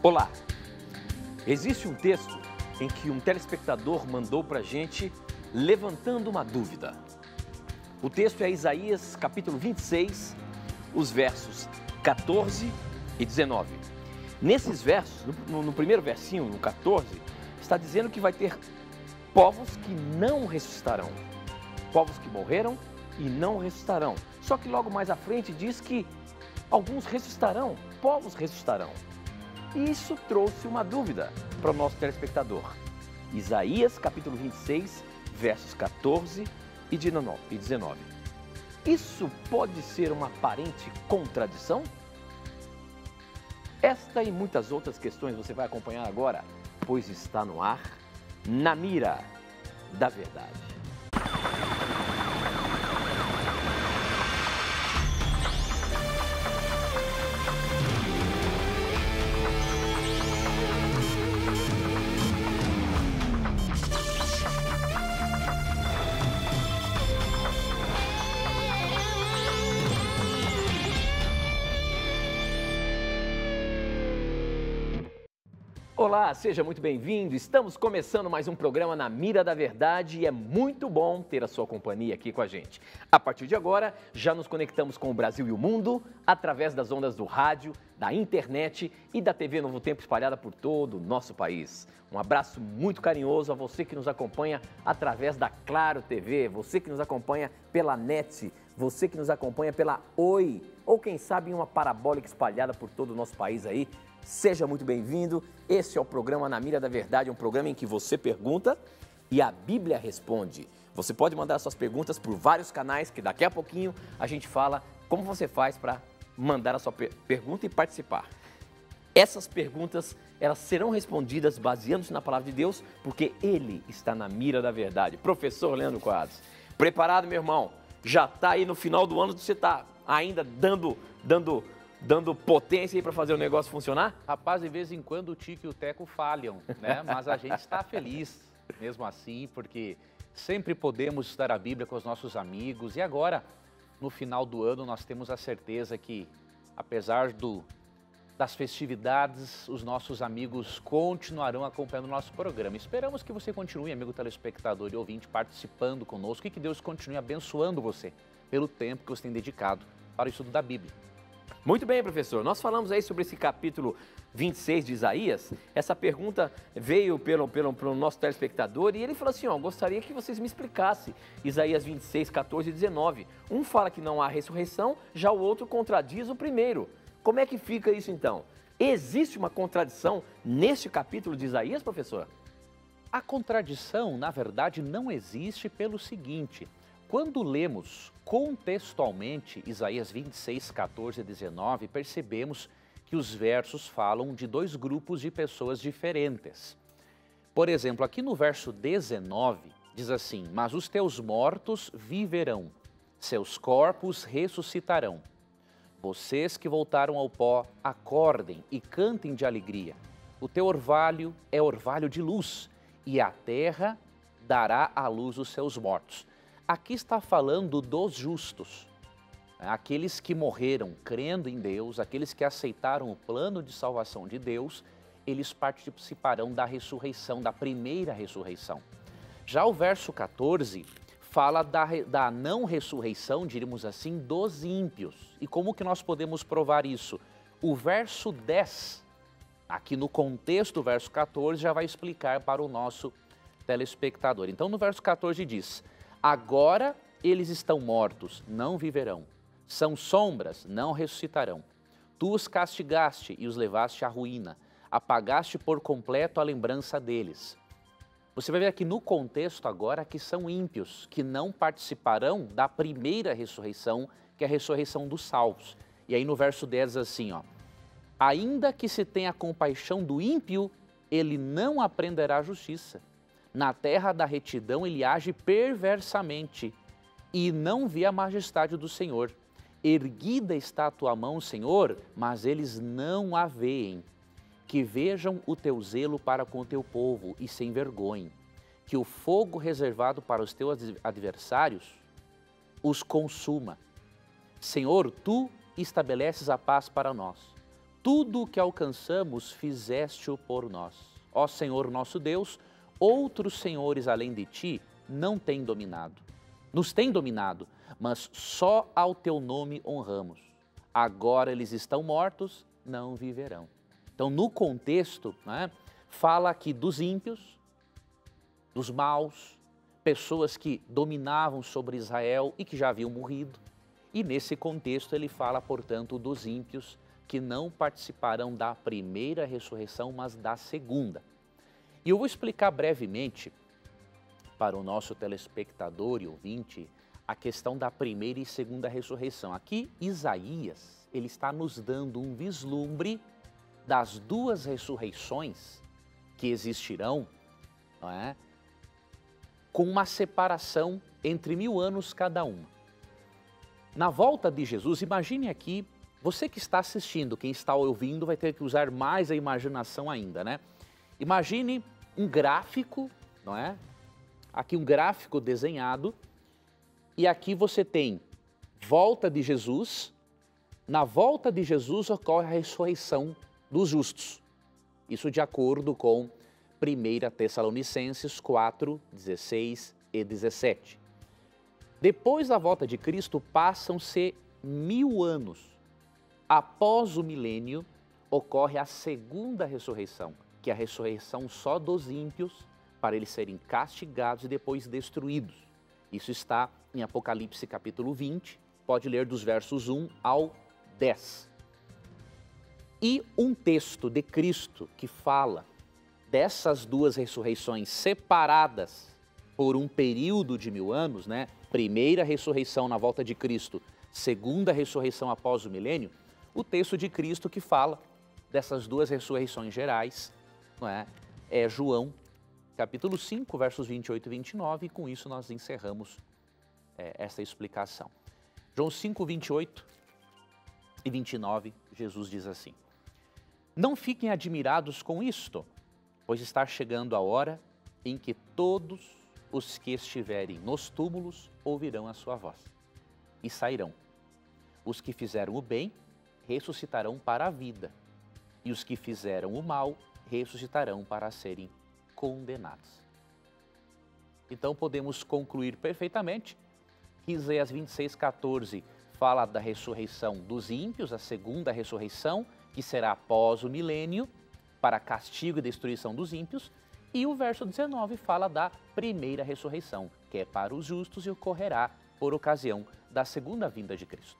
Olá! Existe um texto em que um telespectador mandou para a gente levantando uma dúvida. O texto é Isaías capítulo 26, os versos 14 e 19. Nesses versos, no primeiro versinho, no 14, está dizendo que vai ter povos que não ressuscitarão. Povos que morreram e não ressuscitarão. Só que logo mais à frente diz que alguns ressuscitarão, povos ressuscitarão. E isso trouxe uma dúvida para o nosso telespectador. Isaías capítulo 26, versos 14 e 19. Isso pode ser uma aparente contradição? Esta e muitas outras questões você vai acompanhar agora, pois está no ar, Na Mira da Verdade. Olá, seja muito bem-vindo. Estamos começando mais um programa Na Mira da Verdade e é muito bom ter a sua companhia aqui com a gente. A partir de agora, já nos conectamos com o Brasil e o mundo através das ondas do rádio, da internet e da TV Novo Tempo espalhada por todo o nosso país. Um abraço muito carinhoso a você que nos acompanha através da Claro TV, você que nos acompanha pela NET, você que nos acompanha pela Oi, ou quem sabe em uma parabólica espalhada por todo o nosso país aí. Seja muito bem-vindo. Este é o programa Na Mira da Verdade, um programa em que você pergunta e a Bíblia responde. Você pode mandar suas perguntas por vários canais, que daqui a pouquinho a gente fala como você faz para mandar a sua pergunta e participar. Essas perguntas, elas serão respondidas baseando-se na palavra de Deus, porque Ele está na mira da verdade. Professor Leandro Quadros, preparado, meu irmão? Já está aí no final do ano, você está ainda dando potência aí para fazer o negócio funcionar? Rapaz, de vez em quando o Tico e o Teco falham, né? Mas a gente está feliz mesmo assim, porque sempre podemos estudar a Bíblia com os nossos amigos. E agora, no final do ano, nós temos a certeza que, apesar das festividades, os nossos amigos continuarão acompanhando o nosso programa. Esperamos que você continue, amigo telespectador e ouvinte, participando conosco e que Deus continue abençoando você pelo tempo que você tem dedicado para o estudo da Bíblia. Muito bem, professor. Nós falamos aí sobre esse capítulo 26 de Isaías. Essa pergunta veio pelo nosso telespectador e ele falou assim, gostaria que vocês me explicassem Isaías 26, 14 e 19. Um fala que não há ressurreição, já o outro contradiz o primeiro. Como é que fica isso então? Existe uma contradição neste capítulo de Isaías, professor? A contradição, na verdade, não existe pelo seguinte: quando lemos contextualmente Isaías 26, 14 e 19, percebemos que os versos falam de dois grupos de pessoas diferentes. Por exemplo, aqui no verso 19, diz assim: mas os teus mortos viverão, seus corpos ressuscitarão. Vocês que voltaram ao pó, acordem e cantem de alegria. O teu orvalho é orvalho de luz, e a terra dará à luz os seus mortos. Aqui está falando dos justos, aqueles que morreram crendo em Deus, aqueles que aceitaram o plano de salvação de Deus, eles participarão da ressurreição, da primeira ressurreição. Já o verso 14 fala da não ressurreição, diríamos assim, dos ímpios. E como que nós podemos provar isso? O verso 10, aqui no contexto do verso 14, já vai explicar para o nosso telespectador. Então no verso 14 diz: agora eles estão mortos, não viverão. São sombras, não ressuscitarão. Tu os castigaste e os levaste à ruína. Apagaste por completo a lembrança deles. Você vai ver aqui no contexto agora que são ímpios, que não participarão da primeira ressurreição, que é a ressurreição dos salvos. E aí no verso 10 assim, ainda que se tenha compaixão do ímpio, ele não aprenderá a justiça. Na terra da retidão ele age perversamente e não vê a majestade do Senhor. Erguida está a tua mão, Senhor, mas eles não a veem. Que vejam o teu zelo para com o teu povo e se envergonhem. Que o fogo reservado para os teus adversários os consuma. Senhor, tu estabeleces a paz para nós. tudo o que alcançamos fizeste-o por nós. Ó Senhor nosso Deus, outros senhores além de ti não têm dominado. Nos têm dominado, mas só ao teu nome honramos. Agora eles estão mortos, não viverão. Então, no contexto, né, fala aqui dos ímpios, dos maus, pessoas que dominavam sobre Israel e que já haviam morrido. E nesse contexto ele fala, portanto, dos ímpios que não participarão da primeira ressurreição, mas da segunda. E eu vou explicar brevemente para o nosso telespectador e ouvinte a questão da primeira e segunda ressurreição. Aqui Isaías, ele está nos dando um vislumbre das duas ressurreições que existirão, não é? Com uma separação entre 1000 anos cada uma. Na volta de Jesus, imagine aqui, você que está assistindo, quem está ouvindo vai ter que usar mais a imaginação ainda, né? Imagine um gráfico, não é? Aqui um gráfico desenhado, e aqui você tem volta de Jesus. Na volta de Jesus ocorre a ressurreição dos justos. Isso de acordo com 1 Tessalonicenses 4, 16 e 17. Depois da volta de Cristo, passam-se 1000 anos. Após o milênio, ocorre a segunda ressurreição, que é a ressurreição só dos ímpios, para eles serem castigados e depois destruídos. Isso está em Apocalipse capítulo 20, pode ler dos versos 1 ao 10. E um texto de Cristo que fala dessas duas ressurreições separadas por um período de 1000 anos, né? Primeira ressurreição na volta de Cristo, segunda ressurreição após o milênio, o texto de Cristo que fala dessas duas ressurreições gerais, não é? É João, capítulo 5, versos 28 e 29, e com isso nós encerramos essa explicação. João 5, 28 e 29, Jesus diz assim: não fiquem admirados com isto, pois está chegando a hora em que todos os que estiverem nos túmulos ouvirão a sua voz e sairão. Os que fizeram o bem ressuscitarão para a vida, e os que fizeram o mal ressuscitarão para serem condenados. Então podemos concluir perfeitamente que Isaías 26, 14 fala da ressurreição dos ímpios, a segunda ressurreição, que será após o milênio, para castigo e destruição dos ímpios, e o verso 19 fala da primeira ressurreição, que é para os justos e ocorrerá por ocasião da segunda vinda de Cristo.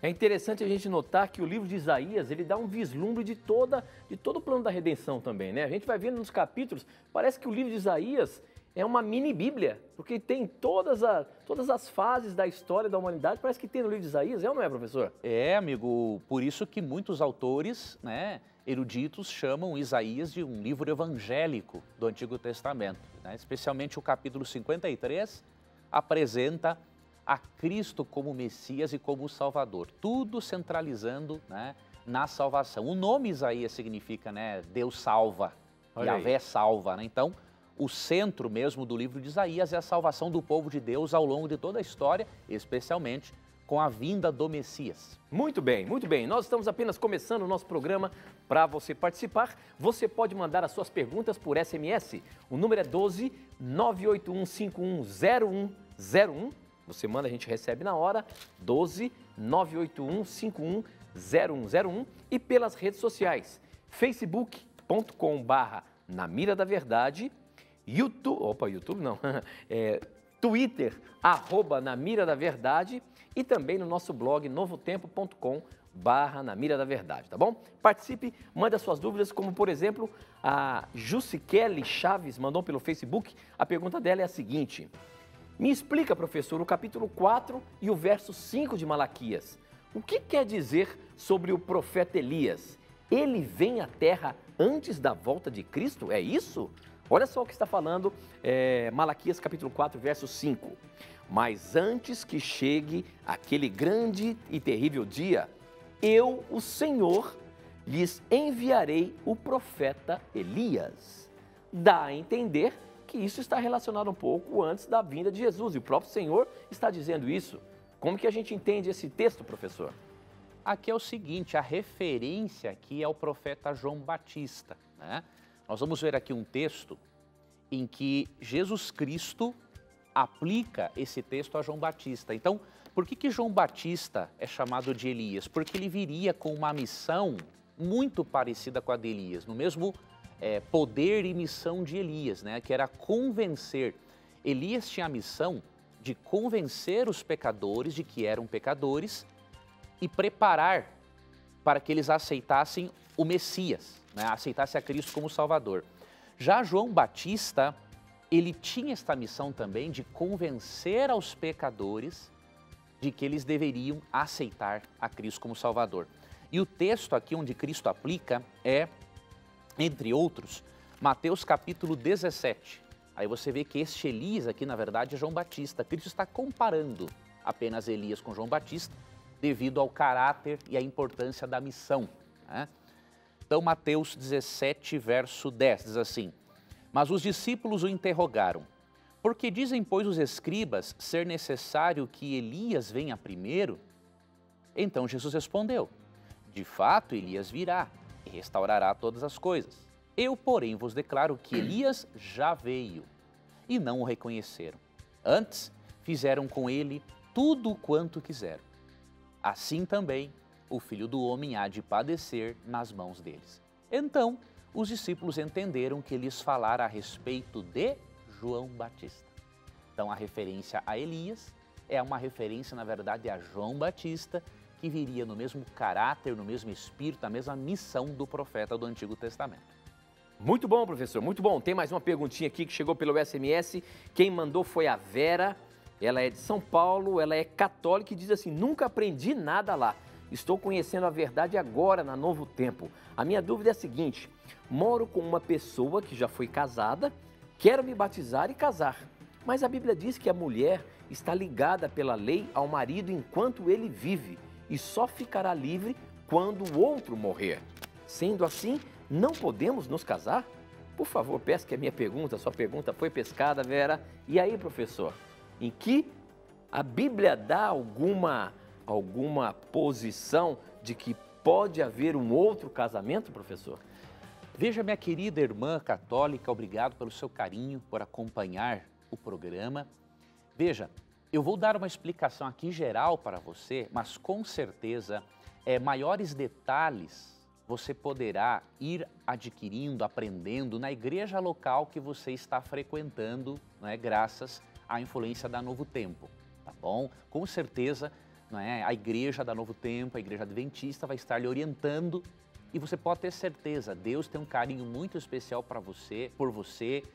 É interessante a gente notar que o livro de Isaías, ele dá um vislumbre de todo o plano da redenção também, né? A gente vai vendo nos capítulos, parece que o livro de Isaías é uma mini Bíblia, porque tem todas as fases da história da humanidade, parece que tem no livro de Isaías, é ou não é, professor? É, amigo, por isso que muitos autores, né, eruditos chamam Isaías de um livro evangélico do Antigo Testamento, né? Especialmente o capítulo 53 apresenta a Cristo como Messias e como Salvador, tudo centralizando, né, na salvação. O nome Isaías significa, né, Deus salva, Yahvé salva, né? Então, o centro mesmo do livro de Isaías é a salvação do povo de Deus ao longo de toda a história, especialmente com a vinda do Messias. Muito bem, muito bem. Nós estamos apenas começando o nosso programa. Para você participar, você pode mandar as suas perguntas por SMS. O número é 12 981510101. Você manda, a gente recebe na hora, 12 981510101. E pelas redes sociais, facebook.com/Na Mira da Verdade, YouTube não, Twitter, @Na Mira da Verdade, e também no nosso blog novotempo.com/Na Mira da Verdade, tá bom? Participe, mande as suas dúvidas, como por exemplo, a Jussikelly Chaves mandou pelo Facebook. A pergunta dela é a seguinte: me explica, professor, o capítulo 4 e o verso 5 de Malaquias. O que quer dizer sobre o profeta Elias? Ele vem à terra antes da volta de Cristo? É isso? Olha só o que está falando Malaquias capítulo 4, verso 5. Mas antes que chegue aquele grande e terrível dia, eu, o Senhor, lhes enviarei o profeta Elias. Dá a entender que isso está relacionado um pouco antes da vinda de Jesus, e o próprio Senhor está dizendo isso. Como que a gente entende esse texto, professor? aqui é o seguinte, a referência aqui é o profeta João Batista, né? Nós vamos ver aqui um texto em que Jesus Cristo aplica esse texto a João Batista. Então, por que João Batista é chamado de Elias? Porque ele viria com uma missão muito parecida com a de Elias, no mesmo poder e missão de Elias, né? Que era convencer. Elias tinha a missão de convencer os pecadores de que eram pecadores e preparar para que eles aceitassem o Messias, né? Aceitassem a Cristo como Salvador. Já João Batista, ele tinha esta missão também de convencer aos pecadores de que eles deveriam aceitar a Cristo como Salvador. E o texto aqui onde Cristo aplica é, entre outros, Mateus capítulo 17. Aí você vê que este Elias aqui, na verdade, é João Batista. Cristo está comparando apenas Elias com João Batista, devido ao caráter e à importância da missão, né? Então, Mateus 17, verso 10, diz assim: mas os discípulos o interrogaram: por que dizem, pois, os escribas ser necessário que Elias venha primeiro? Então Jesus respondeu: de fato, Elias virá e restaurará todas as coisas. Eu, porém, vos declaro que Elias já veio e não o reconheceram. Antes, fizeram com ele tudo quanto quiseram. Assim também, o Filho do Homem há de padecer nas mãos deles. Então, os discípulos entenderam que lhes falara a respeito de João Batista. Então, a referência a Elias é uma referência, na verdade, a João Batista, que viria no mesmo caráter, no mesmo espírito, na mesma missão do profeta do Antigo Testamento. Muito bom, professor, muito bom. Tem mais uma perguntinha aqui que chegou pelo SMS. Quem mandou foi a Vera. Ela é de São Paulo, ela é católica e diz assim: nunca aprendi nada lá. Estou conhecendo a verdade agora, na Novo Tempo. A minha dúvida é a seguinte: moro com uma pessoa que já foi casada, quero me batizar e casar. Mas a Bíblia diz que a mulher está ligada pela lei ao marido enquanto ele vive e só ficará livre quando o outro morrer. Sendo assim, não podemos nos casar? Por favor, peço que a minha pergunta, a sua pergunta foi pescada, Vera. E aí, professor, em que a Bíblia dá alguma posição de que pode haver um outro casamento, professor? Veja, minha querida irmã católica, obrigado pelo seu carinho, por acompanhar o programa. Veja, eu vou dar uma explicação aqui geral para você, mas com certeza maiores detalhes você poderá ir adquirindo, aprendendo na igreja local que você está frequentando, né, graças à influência da Novo Tempo, tá bom? Com certeza, né, a igreja da Novo Tempo, a igreja adventista vai estar lhe orientando e você pode ter certeza, Deus tem um carinho muito especial para você, por você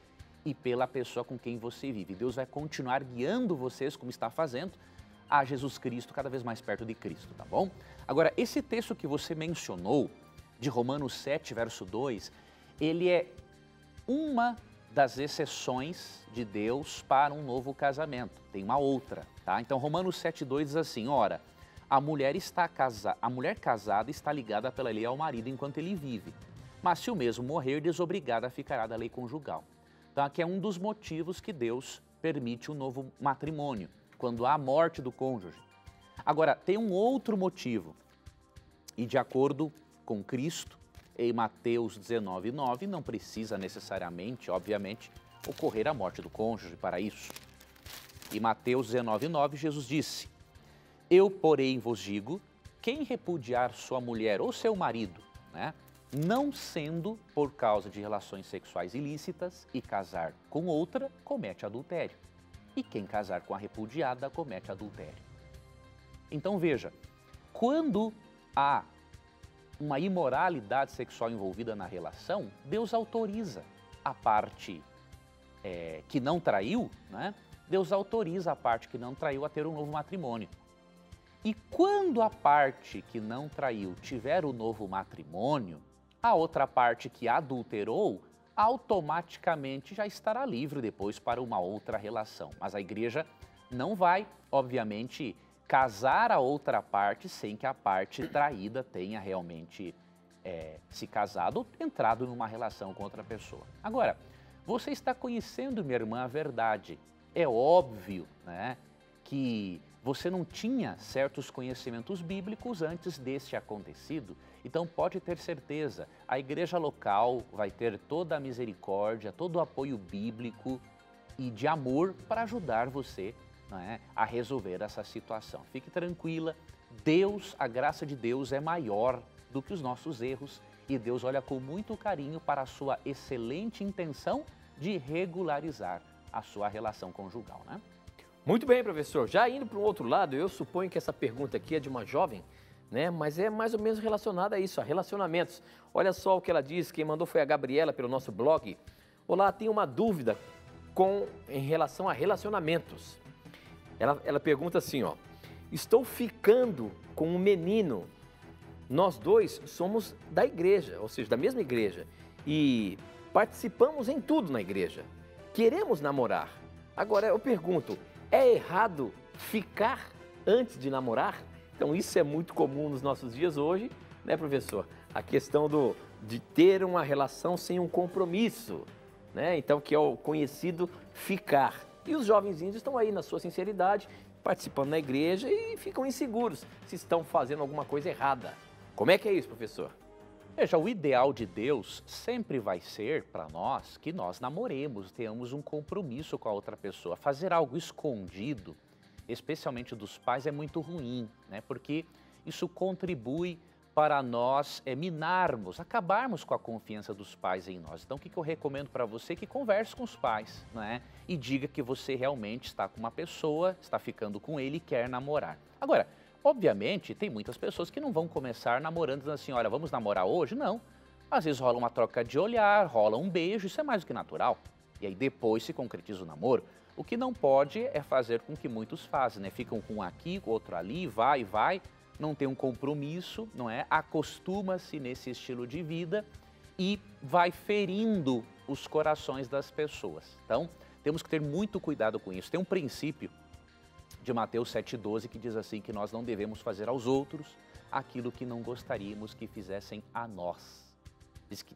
e pela pessoa com quem você vive. Deus vai continuar guiando vocês, como está fazendo, a Jesus Cristo, cada vez mais perto de Cristo, tá bom? Agora, esse texto que você mencionou, de Romanos 7, verso 2, ele é uma das exceções de Deus para um novo casamento. Tem uma outra, tá? Então, Romanos 7, 2 diz assim: ora, a mulher casada está ligada pela lei ao marido enquanto ele vive, mas se o mesmo morrer, desobrigada ficará da lei conjugal. Então, aqui é um dos motivos que Deus permite um novo matrimônio, quando há a morte do cônjuge. Agora, tem um outro motivo, e de acordo com Cristo, em Mateus 19, 9, não precisa necessariamente, obviamente, ocorrer a morte do cônjuge para isso. Em Mateus 19, 9, Jesus disse: eu, porém, vos digo, quem repudiar sua mulher ou seu marido, né, não sendo por causa de relações sexuais ilícitas e casar com outra, comete adultério. E quem casar com a repudiada, comete adultério. Então veja, quando há uma imoralidade sexual envolvida na relação, Deus autoriza a parte que não traiu, né? Deus autoriza a parte que não traiu a ter um novo matrimônio. E quando a parte que não traiu tiver o novo matrimônio, a outra parte que adulterou, automaticamente já estará livre depois para uma outra relação. Mas a igreja não vai, obviamente, casar a outra parte sem que a parte traída tenha realmente se casado ou entrado numa relação com outra pessoa. Agora, você está conhecendo, minha irmã, a verdade. É óbvio, né, que você não tinha certos conhecimentos bíblicos antes deste acontecido. Então pode ter certeza, a igreja local vai ter toda a misericórdia, todo o apoio bíblico e de amor para ajudar você, não é, a resolver essa situação. Fique tranquila, Deus, a graça de Deus é maior do que os nossos erros e Deus olha com muito carinho para a sua excelente intenção de regularizar a sua relação conjugal, né? Muito bem, professor. Já indo para um outro lado, eu suponho que essa pergunta aqui é de uma jovem, né? Mas é mais ou menos relacionada a isso, a relacionamentos. Olha só o que ela diz, quem mandou foi a Gabriela pelo nosso blog. Olá, tenho uma dúvida em relação a relacionamentos. Ela pergunta assim, ó, estou ficando com um menino, nós dois somos da igreja, ou seja, da mesma igreja, e participamos em tudo na igreja. Queremos namorar. Agora eu pergunto, é errado ficar antes de namorar? Então isso é muito comum nos nossos dias hoje, né, professor? A questão de ter uma relação sem um compromisso, né? Então que é o conhecido ficar. E os jovenzinhos estão aí na sua sinceridade, participando da igreja e ficam inseguros se estão fazendo alguma coisa errada. Como é que é isso, professor? Veja, o ideal de Deus sempre vai ser para nós que nós namoremos, tenhamos um compromisso com a outra pessoa. Fazer algo escondido, especialmente dos pais, é muito ruim, né? Porque isso contribui para nós minarmos, acabarmos com a confiança dos pais em nós. Então, o que eu recomendo para você? Que converse com os pais, né? E diga que você realmente está com uma pessoa, está ficando com ele e quer namorar. Agora, obviamente, tem muitas pessoas que não vão começar namorando dizendo assim, olha, vamos namorar hoje? Não. Às vezes rola uma troca de olhar, rola um beijo, isso é mais do que natural. E aí depois se concretiza o namoro. O que não pode é fazer com que muitos fazem, né? Ficam com um aqui, com outro ali, vai, não tem um compromisso, não é? Acostuma-se nesse estilo de vida e vai ferindo os corações das pessoas. Então, temos que ter muito cuidado com isso. Tem um princípio de Mateus 7,12 que diz assim que nós não devemos fazer aos outros aquilo que não gostaríamos que fizessem a nós.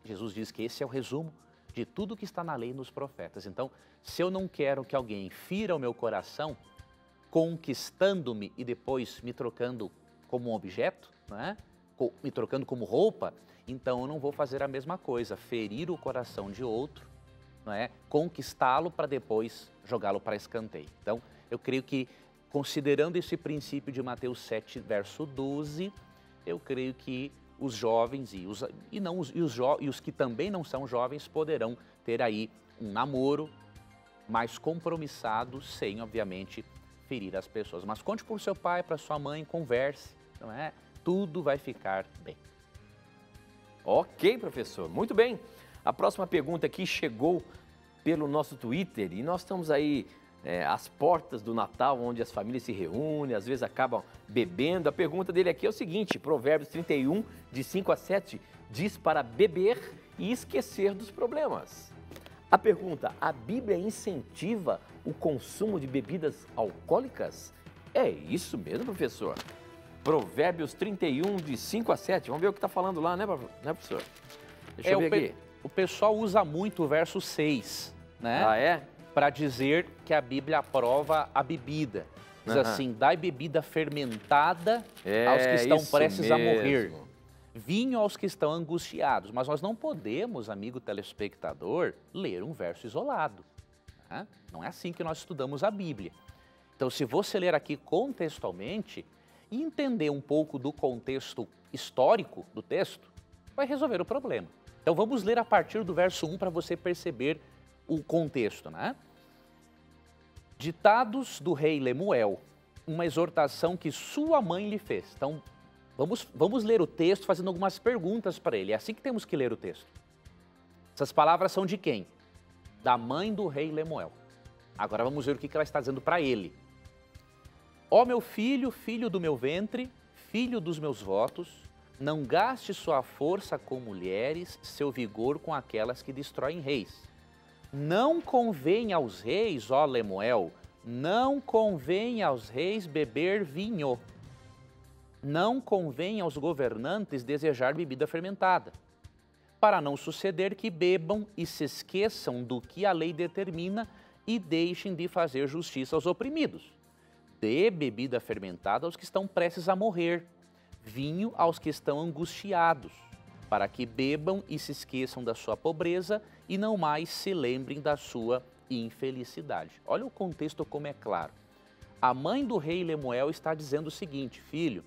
Jesus diz que esse é o resumo de tudo que está na lei e nos profetas. Então, se eu não quero que alguém fira o meu coração, conquistando-me e depois me trocando como um objeto, né? Me trocando como roupa, então eu não vou fazer a mesma coisa, ferir o coração de outro, não é? Conquistá-lo para depois jogá-lo para escanteio. Então, eu creio que, considerando esse princípio de Mateus 7, verso 12, eu creio que os jovens e os que também não são jovens poderão ter aí um namoro mais compromissado, sem, obviamente, ferir as pessoas. Mas conte para o seu pai, para sua mãe, converse, não é? Tudo vai ficar bem. Ok, professor. Muito bem. A próxima pergunta aqui chegou pelo nosso Twitter e nós estamos aí às portas do Natal, onde as famílias se reúnem, às vezes acabam bebendo. A pergunta dele aqui é o seguinte, Provérbios 31, de 5 a 7, diz para beber e esquecer dos problemas. A pergunta, a Bíblia incentiva o consumo de bebidas alcoólicas? É isso mesmo, professor? Provérbios 31, de 5 a 7. Vamos ver o que está falando lá, né, professor? Deixa eu ver aqui. O pessoal usa muito o verso 6, né? Ah, é? Para dizer que a Bíblia aprova a bebida. Diz assim, dai bebida fermentada aos que estão prestes a morrer. Vinho aos que estão angustiados. Mas nós não podemos, amigo telespectador, ler um verso isolado. Né? Não é assim que nós estudamos a Bíblia. Então, se você ler aqui contextualmente e entender um pouco do contexto histórico do texto, vai resolver o problema. Então, vamos ler a partir do verso 1 para você perceber o contexto, né? Ditados do rei Lemuel, uma exortação que sua mãe lhe fez. Então, vamos ler o texto fazendo algumas perguntas para ele. É assim que temos que ler o texto. Essas palavras são de quem? Da mãe do rei Lemuel. Agora vamos ver o que ela está dizendo para ele. Ó meu filho, filho do meu ventre, filho dos meus votos, não gaste sua força com mulheres, seu vigor com aquelas que destroem reis. Não convém aos reis, ó Lemuel, não convém aos reis beber vinho. Não convém aos governantes desejar bebida fermentada, para não suceder que bebam e se esqueçam do que a lei determina e deixem de fazer justiça aos oprimidos. dê bebida fermentada aos que estão prestes a morrer, vinho aos que estão angustiados, para que bebam e se esqueçam da sua pobreza e não mais se lembrem da sua infelicidade. Olha o contexto como é claro. A mãe do rei Lemuel está dizendo o seguinte: filho,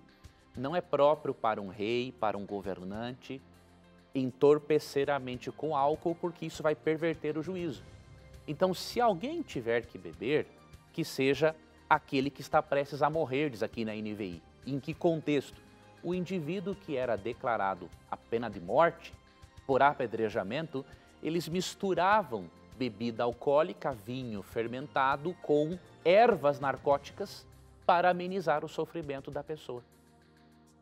não é próprio para um rei, para um governante, entorpecer a mente com álcool, porque isso vai perverter o juízo. Então, se alguém tiver que beber, que seja aquele que está prestes a morrer, diz aqui na NVI. Em que contexto? O indivíduo que era declarado a pena de morte por apedrejamento, eles misturavam bebida alcoólica, vinho fermentado, com ervas narcóticas para amenizar o sofrimento da pessoa.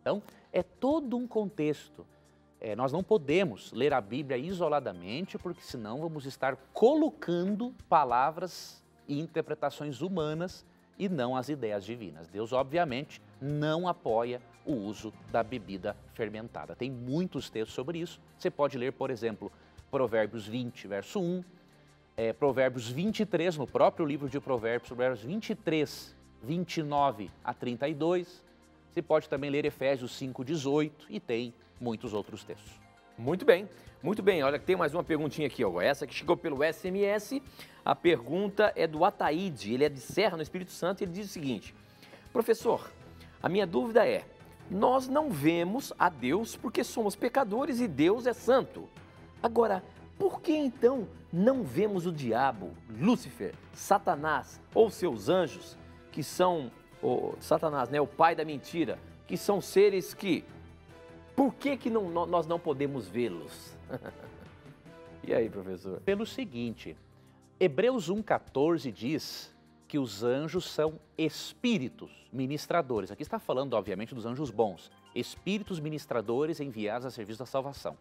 Então, é todo um contexto. Nós não podemos ler a Bíblia isoladamente, porque senão vamos estar colocando palavras e interpretações humanas e não as ideias divinas. Deus, obviamente, não apoia o uso da bebida fermentada. Tem muitos textos sobre isso. Você pode ler, por exemplo, Provérbios 20, verso 1, Provérbios 23, no próprio livro de Provérbios 23, 29 a 32. Você pode também ler Efésios 5, 18 e tem muitos outros textos. Muito bem, muito bem. Olha, tem mais uma perguntinha aqui, ó. Essa que chegou pelo SMS. A pergunta é do Ataíde, ele é de Serra, no Espírito Santo, e ele diz o seguinte: professor, a minha dúvida é, nós não vemos a Deus porque somos pecadores e Deus é santo. Agora, por que então não vemos o diabo, Lúcifer, Satanás ou seus anjos, que são, Satanás, né, o pai da mentira, que são seres que... Por que nós não podemos vê-los? E aí, professor? Pelo seguinte, Hebreus 1,14 diz que os anjos são espíritos ministradores. Aqui está falando, obviamente, dos anjos bons. Espíritos ministradores enviados a serviço da salvação.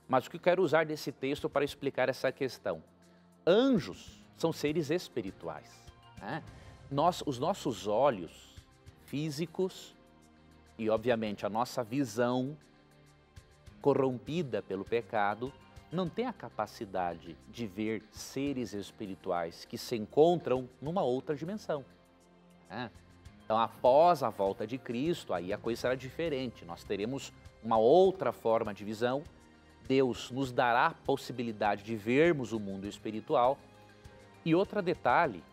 Mas o que eu quero usar desse texto para explicar essa questão? Anjos são seres espirituais, né? Os nossos olhos físicos e, obviamente, a nossa visão corrompida pelo pecado não tem a capacidade de ver seres espirituais que se encontram numa outra dimensão, né? Então, após a volta de Cristo, aí a coisa será diferente. Nós teremos uma outra forma de visão. Deus nos dará a possibilidade de vermos o mundo espiritual. E outro detalhe,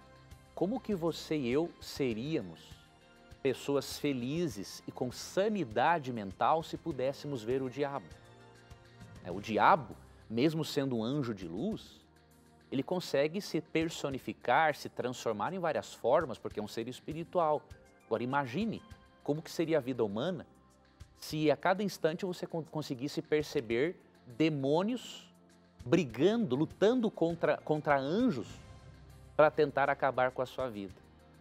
como que você e eu seríamos pessoas felizes e com sanidade mental se pudéssemos ver o diabo? O diabo, mesmo sendo um anjo de luz, ele consegue se personificar, se transformar em várias formas, porque é um ser espiritual. Agora imagine como que seria a vida humana se a cada instante você conseguisse perceber demônios brigando, lutando contra anjos para tentar acabar com a sua vida.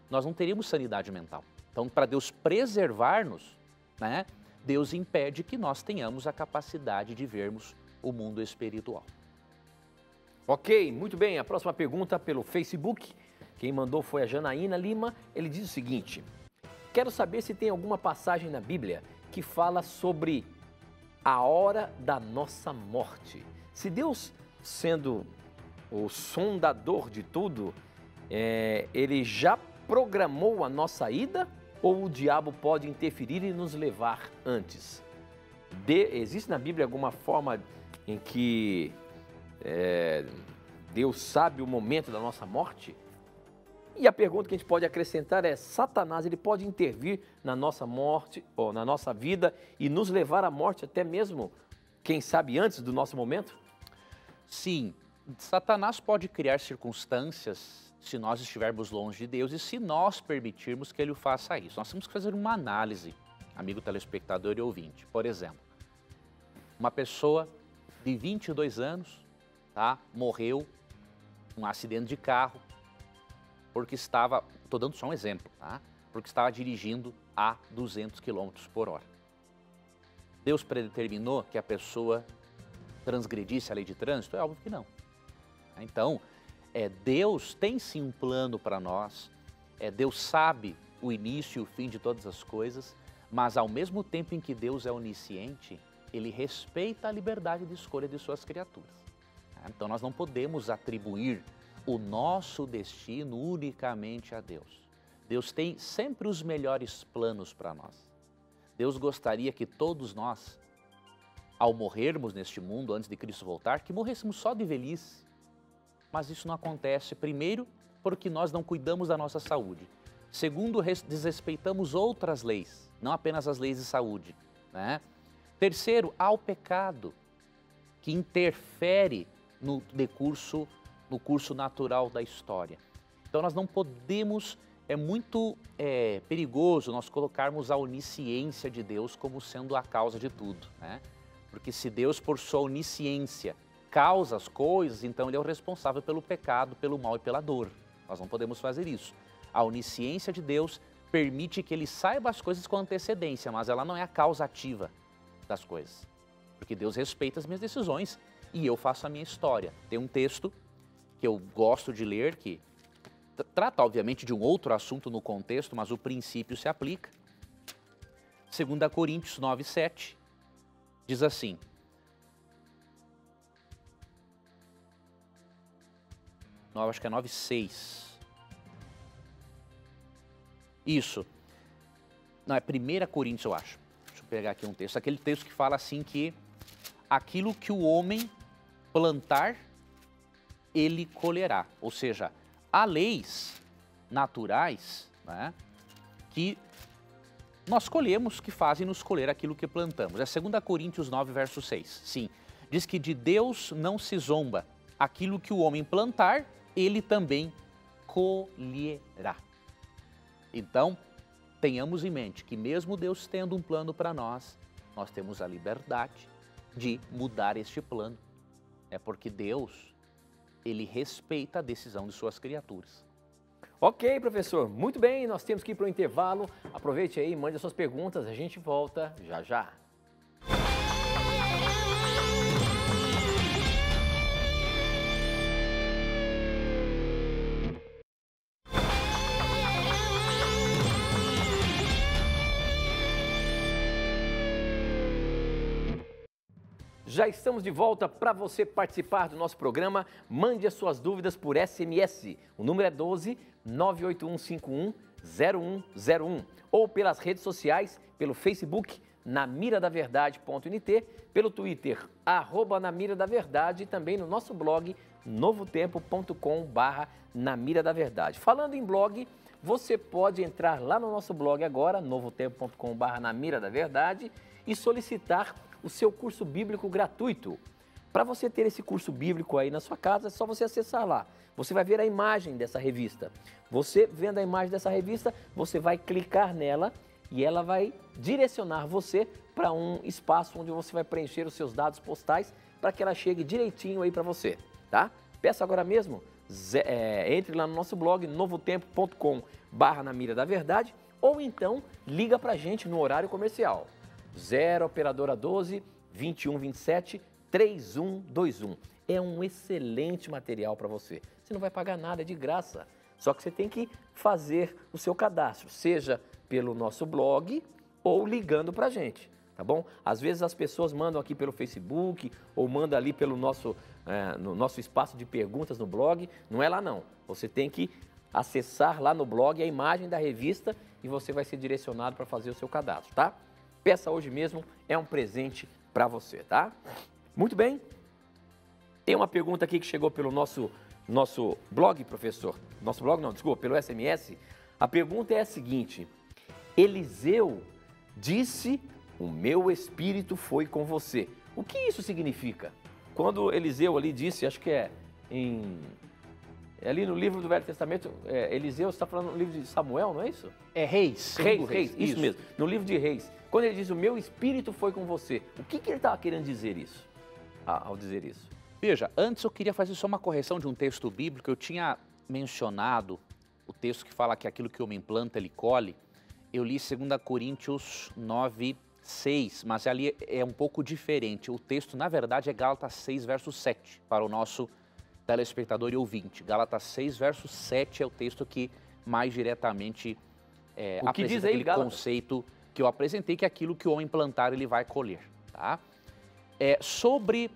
Nós não teríamos sanidade mental. Então, para Deus preservar-nos, né, Deus impede que nós tenhamos a capacidade de vermos o mundo espiritual. Ok, muito bem. A próxima pergunta pelo Facebook. Quem mandou foi a Janaína Lima. Ele diz o seguinte: quero saber se tem alguma passagem na Bíblia que fala sobre a hora da nossa morte. Se Deus, sendo o sondador de tudo, ele já programou a nossa ida, ou o diabo pode interferir e nos levar antes? Existe na Bíblia alguma forma em que Deus sabe o momento da nossa morte? E a pergunta que a gente pode acrescentar é: Satanás, ele pode intervir na nossa morte ou na nossa vida e nos levar à morte até mesmo, quem sabe, antes do nosso momento? Sim, Satanás pode criar circunstâncias se nós estivermos longe de Deus e se nós permitirmos que ele o faça isso. Nós temos que fazer uma análise, amigo telespectador e ouvinte. Por exemplo, uma pessoa de 22 anos, tá, morreu num acidente de carro, porque estava, estou dando só um exemplo, tá? Porque estava dirigindo a 200 km por hora. Deus predeterminou que a pessoa transgredisse a lei de trânsito? É óbvio que não. Então, Deus tem sim um plano para nós, Deus sabe o início e o fim de todas as coisas, mas ao mesmo tempo em que Deus é onisciente, Ele respeita a liberdade de escolha de suas criaturas. Então nós não podemos atribuir o nosso destino unicamente a Deus. Deus tem sempre os melhores planos para nós. Deus gostaria que todos nós, ao morrermos neste mundo, antes de Cristo voltar, que morrêssemos só de velhice. Mas isso não acontece, primeiro, porque nós não cuidamos da nossa saúde. Segundo, desrespeitamos outras leis, não apenas as leis de saúde, né? Terceiro, há o pecado, que interfere no curso natural da história. Então nós não podemos, é muito perigoso nós colocarmos a onisciência de Deus como sendo a causa de tudo, né? Porque se Deus, por sua onisciência, causa as coisas, então Ele é o responsável pelo pecado, pelo mal e pela dor. Nós não podemos fazer isso. A onisciência de Deus permite que Ele saiba as coisas com antecedência, mas ela não é a causa ativa das coisas. Porque Deus respeita as minhas decisões e eu faço a minha história. Tem um texto que eu gosto de ler, que trata, obviamente, de um outro assunto no contexto, mas o princípio se aplica. 2 Coríntios 9:7 diz assim: acho que é 9:6. Isso. Não, é 1 Coríntios, eu acho. Deixa eu pegar aqui um texto. Aquele texto que fala assim que aquilo que o homem plantar, ele colherá. Ou seja, há leis naturais, né, que nós colhemos, que fazem-nos colher aquilo que plantamos. É 2 Coríntios 9, verso 6. Sim, diz que de Deus não se zomba. Aquilo que o homem plantar, ele também colherá. Então, tenhamos em mente que mesmo Deus tendo um plano para nós, nós temos a liberdade de mudar este plano. É porque Deus, Ele respeita a decisão de suas criaturas. Ok, professor, muito bem, nós temos que ir para o intervalo. Aproveite aí, mande as suas perguntas, a gente volta já já. Já estamos de volta. Para você participar do nosso programa, mande as suas dúvidas por SMS. O número é 12 98151 0101 ou pelas redes sociais, pelo Facebook, namiradaverdade.nt, pelo Twitter, @namiradaverdade e também no nosso blog, novotempo.com/namiradaverdade. Falando em blog, você pode entrar lá no nosso blog agora, novotempo.com/namiradaverdade e solicitar o seu curso bíblico gratuito. Para você ter esse curso bíblico aí na sua casa, é só você acessar lá. Você vai ver a imagem dessa revista. Você vendo a imagem dessa revista, você vai clicar nela e ela vai direcionar você para um espaço onde você vai preencher os seus dados postais para que ela chegue direitinho aí para você, tá? Peça agora mesmo, entre lá no nosso blog, novotempo.com/namiradaverdade ou então liga para a gente no horário comercial. 0 operadora 12 2127 3121. É um excelente material para você. Você não vai pagar nada, é de graça. Só que você tem que fazer o seu cadastro, seja pelo nosso blog ou ligando para a gente, tá bom? Às vezes as pessoas mandam aqui pelo Facebook ou mandam ali pelo no nosso espaço de perguntas no blog. Não é lá não. Você tem que acessar lá no blog a imagem da revista e você vai ser direcionado para fazer o seu cadastro, tá? Peça hoje mesmo, é um presente para você, tá? Muito bem. Tem uma pergunta aqui que chegou pelo nosso blog, professor. Nosso blog não, desculpa, pelo SMS. A pergunta é a seguinte: Eliseu disse, o meu espírito foi com você. O que isso significa? Quando Eliseu ali disse, acho que é ali no livro do Velho Testamento, Eliseu, você está falando no livro de Samuel, não é isso? É Reis. Reis, isso mesmo, no livro de Reis. Quando ele diz, o meu espírito foi com você, o que ele estava querendo dizer isso, ao dizer isso? Veja, antes eu queria fazer só uma correção de um texto bíblico. Eu tinha mencionado o texto que fala que aquilo que o homem planta, ele colhe. Eu li 2 Coríntios 9:6, mas ali é um pouco diferente. O texto, na verdade, é Gálatas 6, verso 7, para o nosso telespectador e ouvinte. Gálatas 6, verso 7 é o texto que mais diretamente o que diz aí, aquele conceito que eu apresentei, que é aquilo que o homem plantar, ele vai colher. Tá? Sobre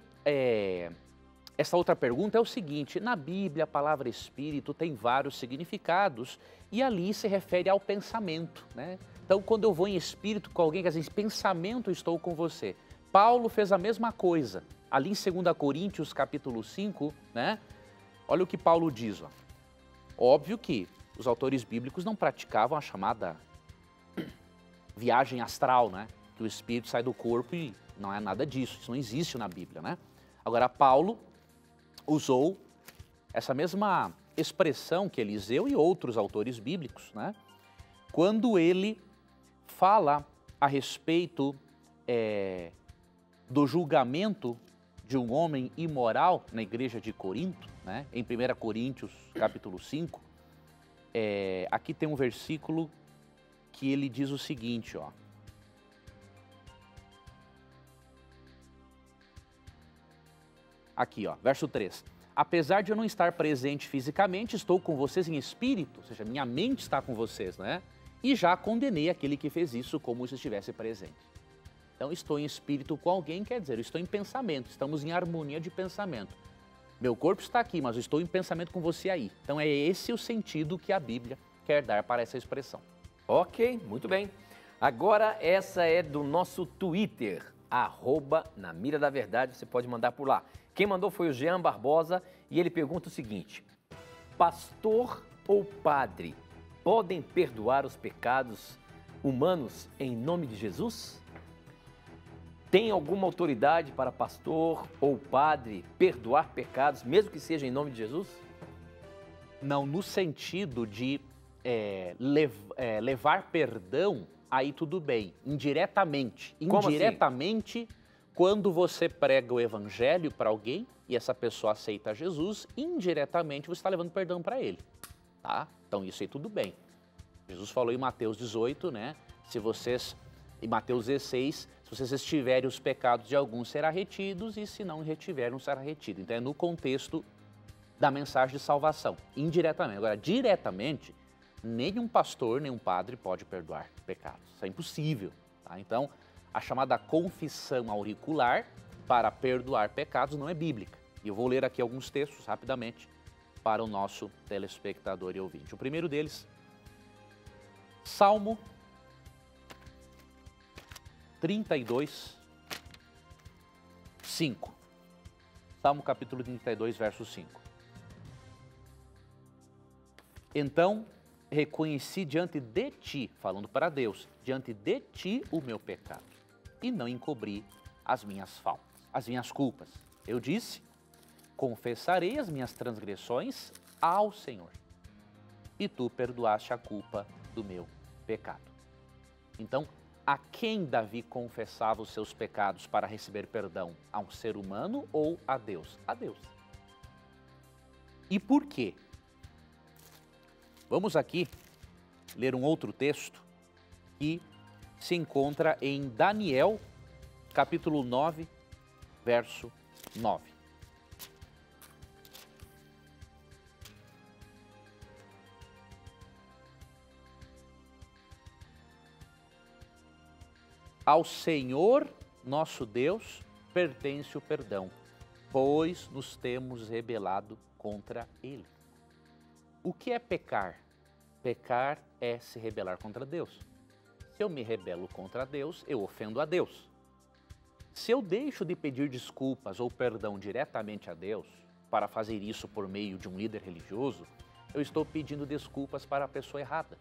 essa outra pergunta é o seguinte: na Bíblia a palavra espírito tem vários significados e ali se refere ao pensamento, né? Então, quando eu vou em espírito com alguém, quer dizer, em pensamento eu estou com você. Paulo fez a mesma coisa, ali em 2 Coríntios capítulo 5, né? Olha o que Paulo diz, ó. Óbvio que os autores bíblicos não praticavam a chamada viagem astral, né? Que o espírito sai do corpo e não é nada disso, isso não existe na Bíblia, né? Agora, Paulo usou essa mesma expressão que Eliseu e outros autores bíblicos, né? Quando ele fala a respeito do julgamento de um homem imoral na igreja de Corinto, né? Em 1 Coríntios capítulo 5, aqui tem um versículo que ele diz o seguinte, ó. Aqui, ó, verso 3. Apesar de eu não estar presente fisicamente, estou com vocês em espírito, ou seja, minha mente está com vocês, né? E já condenei aquele que fez isso como se estivesse presente. Então, estou em espírito com alguém, quer dizer, eu estou em pensamento, estamos em harmonia de pensamento. Meu corpo está aqui, mas eu estou em pensamento com você aí. Então, é esse o sentido que a Bíblia quer dar para essa expressão. Ok, muito bem. Agora, essa é do nosso Twitter, @na Mira da Verdade, você pode mandar por lá. Quem mandou foi o Jean Barbosa e ele pergunta o seguinte: pastor ou padre podem perdoar os pecados humanos em nome de Jesus? Tem alguma autoridade para pastor ou padre perdoar pecados, mesmo que seja em nome de Jesus? Não, no sentido de levar perdão, aí tudo bem, indiretamente. Como Indiretamente, assim? Quando você prega o evangelho para alguém e essa pessoa aceita Jesus, indiretamente você está levando perdão para ele, tá? Então isso aí tudo bem. Jesus falou em Mateus 18, né? Em Mateus 16, se vocês estiverem os pecados de alguns será retidos e se não retiver não será retido. Então é no contexto da mensagem de salvação, indiretamente. Agora, diretamente, nenhum pastor, nenhum padre pode perdoar pecados. Isso é impossível, tá? Então, a chamada confissão auricular para perdoar pecados não é bíblica. E eu vou ler aqui alguns textos rapidamente para o nosso telespectador e ouvinte. O primeiro deles, Salmo 32, 5. Salmo capítulo 32, verso 5. Então, reconheci diante de ti, falando para Deus, diante de ti o meu pecado, e não encobri as minhas faltas, as minhas culpas. Eu disse, confessarei as minhas transgressões ao Senhor, e tu perdoaste a culpa do meu pecado. Então, a quem Davi confessava os seus pecados para receber perdão? A um ser humano ou a Deus? A Deus. E por quê? Vamos aqui ler um outro texto que se encontra em Daniel, capítulo 9, verso 9. Ao Senhor nosso Deus pertence o perdão, pois nos temos rebelado contra Ele. O que é pecar? Pecar é se rebelar contra Deus. Se eu me rebelo contra Deus, eu ofendo a Deus. Se eu deixo de pedir desculpas ou perdão diretamente a Deus, para fazer isso por meio de um líder religioso, eu estou pedindo desculpas para a pessoa errada.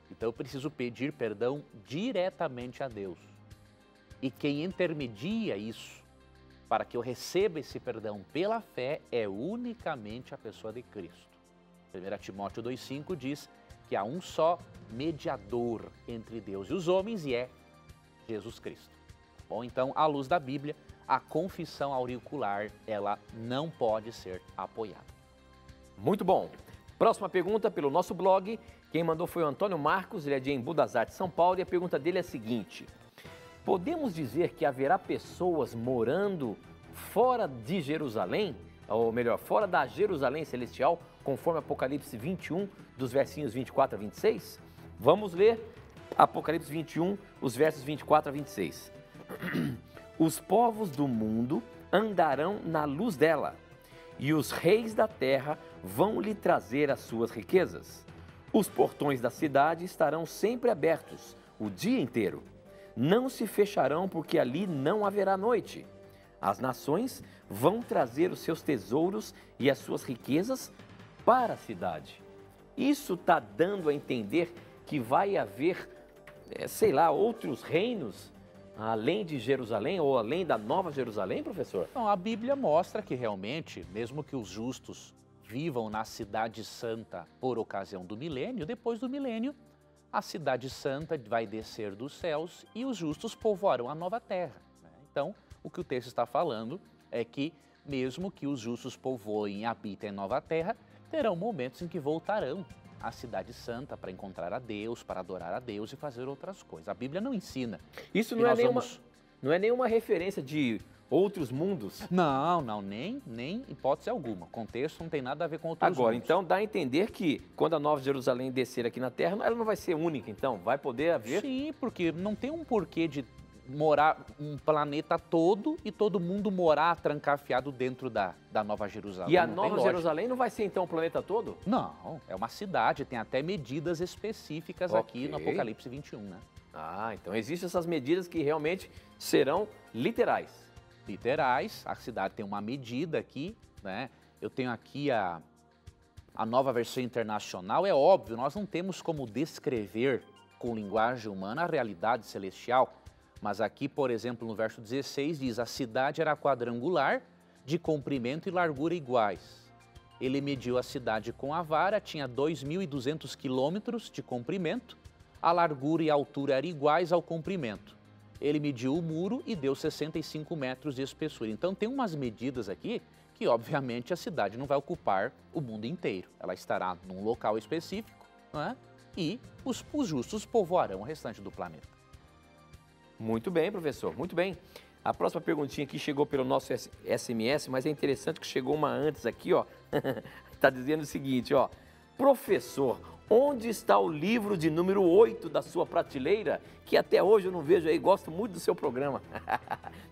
Então eu preciso pedir perdão diretamente a Deus. E quem intermedia isso para que eu receba esse perdão pela fé é unicamente a pessoa de Cristo. 1 Timóteo 2,5 diz que há um só mediador entre Deus e os homens e é Jesus Cristo. Bom, então, à luz da Bíblia, a confissão auricular, ela não pode ser apoiada. Muito bom. Próxima pergunta pelo nosso blog. Quem mandou foi o Antônio Marcos, ele é de Embu das Artes, São Paulo, e a pergunta dele é a seguinte: podemos dizer que haverá pessoas morando fora de Jerusalém, ou melhor, fora da Jerusalém celestial, conforme Apocalipse 21, dos versinhos 24 a 26? Vamos ler Apocalipse 21, os versos 24 a 26. Os povos do mundo andarão na luz dela, e os reis da terra vão lhe trazer as suas riquezas. Os portões da cidade estarão sempre abertos, o dia inteiro. Não se fecharão, porque ali não haverá noite. As nações vão trazer os seus tesouros e as suas riquezas para a cidade. Isso está dando a entender que vai haver, sei lá, outros reinos além de Jerusalém ou além da Nova Jerusalém, professor? Então, a Bíblia mostra que realmente, mesmo que os justos vivam na cidade santa por ocasião do milênio, depois do milênio, a cidade santa vai descer dos céus e os justos povoarão a nova terra. Então, o que o texto está falando é que, mesmo que os justos povoem e habitem a nova terra, terão momentos em que voltarão à cidade santa para encontrar a Deus, para adorar a Deus e fazer outras coisas. A Bíblia não ensina. Isso não é nenhuma referência de outros mundos? Não, nem hipótese alguma. O contexto não tem nada a ver com outros mundos. Agora, então dá a entender que quando a Nova Jerusalém descer aqui na Terra, ela não vai ser única, então? Vai poder haver? Sim, porque não tem um porquê de morar um planeta todo e todo mundo morar trancafiado dentro da Nova Jerusalém. E a Nova Jerusalém não vai ser então o planeta todo? Não, é uma cidade, tem até medidas específicas aqui no Apocalipse 21, né? Ah, então existem essas medidas que realmente serão literais. Literais, a cidade tem uma medida aqui, né? Eu tenho aqui a nova versão internacional, é óbvio, nós não temos como descrever com linguagem humana a realidade celestial, mas aqui, por exemplo, no verso 16 diz, a cidade era quadrangular, de comprimento e largura iguais. Ele mediu a cidade com a vara, tinha 2.200 quilômetros de comprimento, a largura e a altura eram iguais ao comprimento. Ele mediu o muro e deu 65 metros de espessura. Então tem umas medidas aqui que, obviamente, a cidade não vai ocupar o mundo inteiro. Ela estará num local específico, né? E os justos povoarão o restante do planeta. Muito bem, professor, muito bem. A próxima perguntinha aqui chegou pelo nosso SMS, mas é interessante que chegou uma antes aqui, ó. Está dizendo o seguinte, ó. Professor, onde está o livro de número 8 da sua prateleira? Que até hoje eu não vejo aí, gosto muito do seu programa.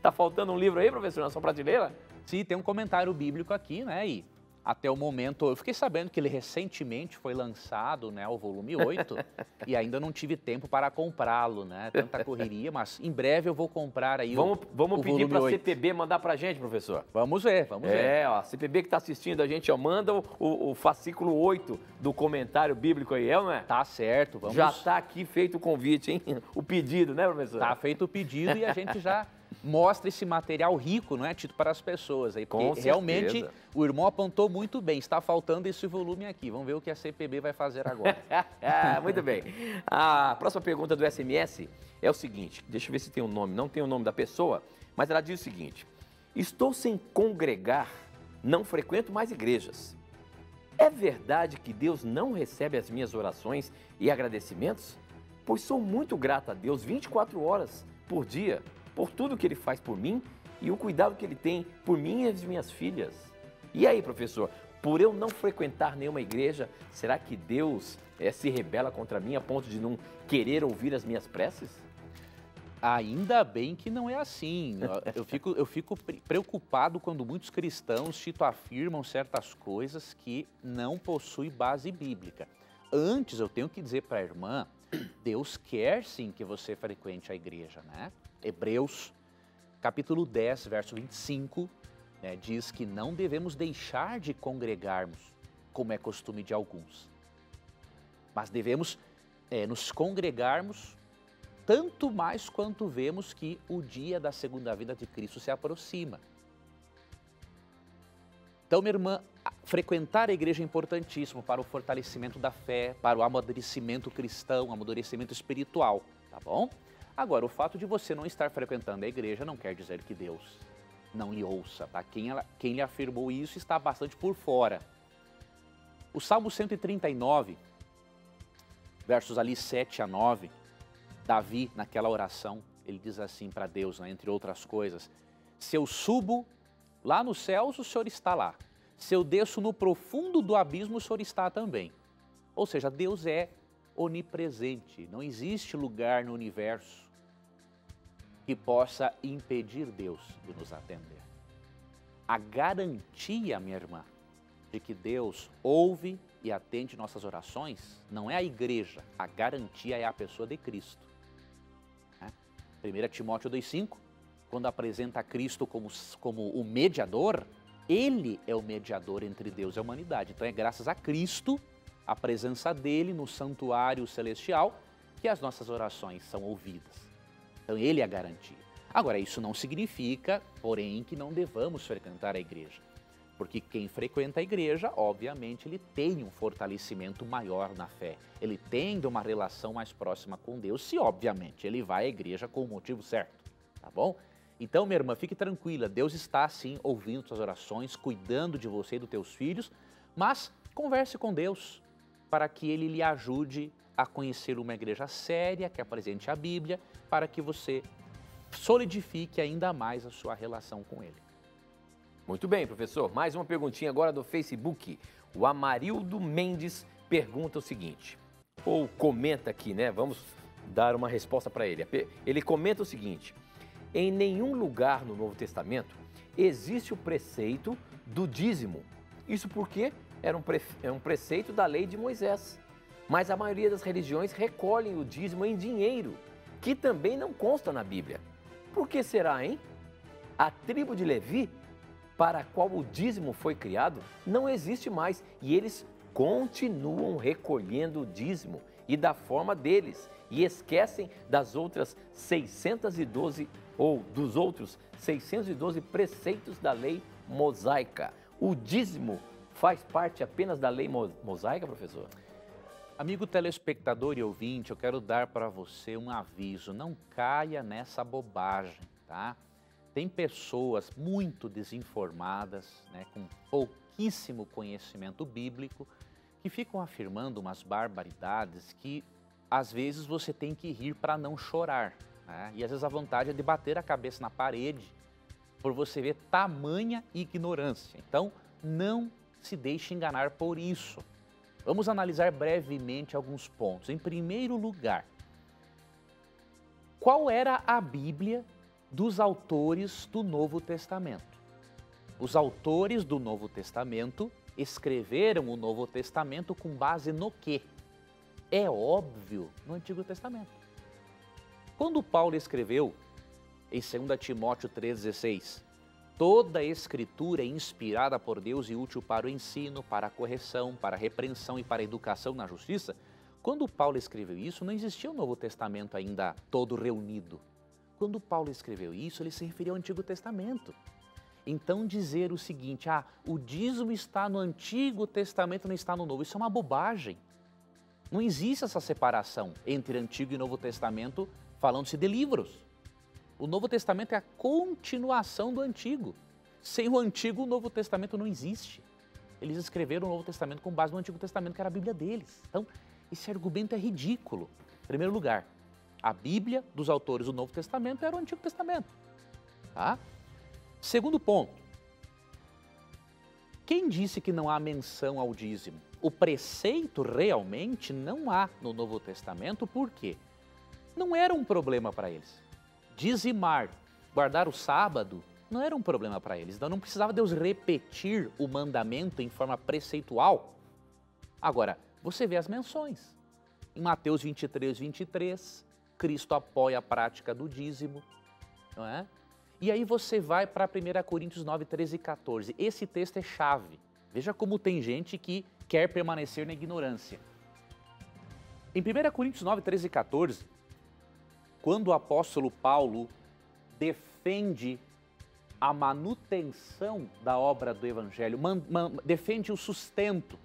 Tá faltando um livro aí, professor, na sua prateleira? Sim, tem um comentário bíblico aqui, né? E até o momento, eu fiquei sabendo que ele recentemente foi lançado, né, o volume 8, e ainda não tive tempo para comprá-lo, né? Tanta correria, mas em breve eu vou comprar aí Vamos pedir para a CPB mandar para a gente, professor? Vamos ver. Ó, a CPB que está assistindo a gente, ó, manda o fascículo 8 do comentário bíblico aí, não é? Tá certo, vamos. Já está aqui feito o convite, hein? O pedido, né, professor? Tá feito o pedido e a gente já mostra esse material rico, não é, Tito, para as pessoas aí, porque realmente o irmão apontou muito bem, está faltando esse volume aqui. Vamos ver o que a CPB vai fazer agora. Muito bem. A próxima pergunta do SMS é o seguinte, deixa eu ver se tem um nome, não tem o nome da pessoa, mas ela diz o seguinte, estou sem congregar, não frequento mais igrejas. É verdade que Deus não recebe as minhas orações e agradecimentos? Pois sou muito grata a Deus 24 horas por dia, por tudo que Ele faz por mim e o cuidado que Ele tem por mim e as minhas filhas. E aí, professor, por eu não frequentar nenhuma igreja, será que Deus se rebela contra mim a ponto de não querer ouvir as minhas preces? Ainda bem que não é assim. Eu fico preocupado quando muitos cristãos, Tito, afirmam certas coisas que não possuem base bíblica. Antes, eu tenho que dizer para a irmã, Deus quer sim que você frequente a igreja, né? Hebreus, capítulo 10, verso 25, né, diz que não devemos deixar de congregarmos, como é costume de alguns. Mas devemos nos congregarmos tanto mais quanto vemos que o dia da segunda vinda de Cristo se aproxima. Então, minha irmã, frequentar a igreja é importantíssimo para o fortalecimento da fé, para o amadurecimento cristão, amadurecimento espiritual, tá bom? Agora, o fato de você não estar frequentando a igreja não quer dizer que Deus não lhe ouça, tá? Quem lhe afirmou isso está bastante por fora. O Salmo 139, versos ali 7 a 9, Davi, naquela oração, ele diz assim para Deus, né, entre outras coisas, se eu subo lá nos céus, o Senhor está lá. Se eu desço no profundo do abismo, o Senhor está também. Ou seja, Deus é onipresente, não existe lugar no universo que possa impedir Deus de nos atender. A garantia, minha irmã, de que Deus ouve e atende nossas orações não é a igreja, a garantia é a pessoa de Cristo. 1 Timóteo 2,5, quando apresenta Cristo como o mediador, ele é o mediador entre Deus e a humanidade. Então é graças a Cristo, a presença dele no santuário celestial, que as nossas orações são ouvidas. Então ele é a garantia. Agora, isso não significa, porém, que não devamos frequentar a igreja. Porque quem frequenta a igreja, obviamente, ele tem um fortalecimento maior na fé. Ele tem uma relação mais próxima com Deus, se, obviamente, ele vai à igreja com o motivo certo, tá bom? Então, minha irmã, fique tranquila, Deus está, sim, ouvindo suas orações, cuidando de você e dos teus filhos, mas converse com Deus para que Ele lhe ajude a conhecer uma igreja séria, que apresente a Bíblia, para que você solidifique ainda mais a sua relação com Ele. Muito bem, professor. Mais uma perguntinha agora do Facebook. O Amarildo Mendes pergunta o seguinte, ou comenta aqui, né? Vamos dar uma resposta para ele. Ele comenta o seguinte: em nenhum lugar no Novo Testamento existe o preceito do dízimo. Isso porque era um preceito da lei de Moisés. Mas a maioria das religiões recolhem o dízimo em dinheiro, que também não consta na Bíblia. Por que será, hein? A tribo de Levi, para a qual o dízimo foi criado, não existe mais e eles continuam recolhendo o dízimo e da forma deles e esquecem das outras 612 ou dos outros 612 preceitos da lei mosaica. O dízimo faz parte apenas da lei mosaica, professor? Amigo telespectador e ouvinte, eu quero dar para você um aviso, não caia nessa bobagem, tá? Tem pessoas muito desinformadas, né, com pouquíssimo conhecimento bíblico, que ficam afirmando umas barbaridades que às vezes você tem que rir para não chorar, né? E às vezes a vontade é de bater a cabeça na parede por você ver tamanha ignorância. Então, não se deixe enganar por isso. Vamos analisar brevemente alguns pontos. Em primeiro lugar, qual era a Bíblia dos autores do Novo Testamento? Os autores do Novo Testamento escreveram o Novo Testamento com base no quê? É óbvio, no Antigo Testamento. Quando Paulo escreveu, em 2 Timóteo 3,16, toda a Escritura é inspirada por Deus e útil para o ensino, para a correção, para a repreensão e para a educação na justiça, quando Paulo escreveu isso, não existia o Novo Testamento ainda todo reunido. Quando Paulo escreveu isso, ele se referia ao Antigo Testamento. Então dizer o seguinte, o dízimo está no Antigo Testamento, não está no Novo, isso é uma bobagem. Não existe essa separação entre Antigo e Novo Testamento falando-se de livros. O Novo Testamento é a continuação do Antigo. Sem o Antigo, o Novo Testamento não existe. Eles escreveram o Novo Testamento com base no Antigo Testamento, que era a Bíblia deles. Então, esse argumento é ridículo. Em primeiro lugar, a Bíblia dos autores do Novo Testamento era o Antigo Testamento. Tá? Segundo ponto, quem disse que não há menção ao dízimo? O preceito realmente não há no Novo Testamento, por quê? Não era um problema para eles. Dizimar, guardar o sábado, não era um problema para eles. Então não precisava Deus repetir o mandamento em forma preceitual. Agora, você vê as menções. Em Mateus 23, Cristo apoia a prática do dízimo, não é? E aí você vai para 1 Coríntios 9, 13 e 14. Esse texto é chave. Veja como tem gente que quer permanecer na ignorância. Em 1 Coríntios 9, 13 e 14, quando o apóstolo Paulo defende a manutenção da obra do Evangelho, defende o sustento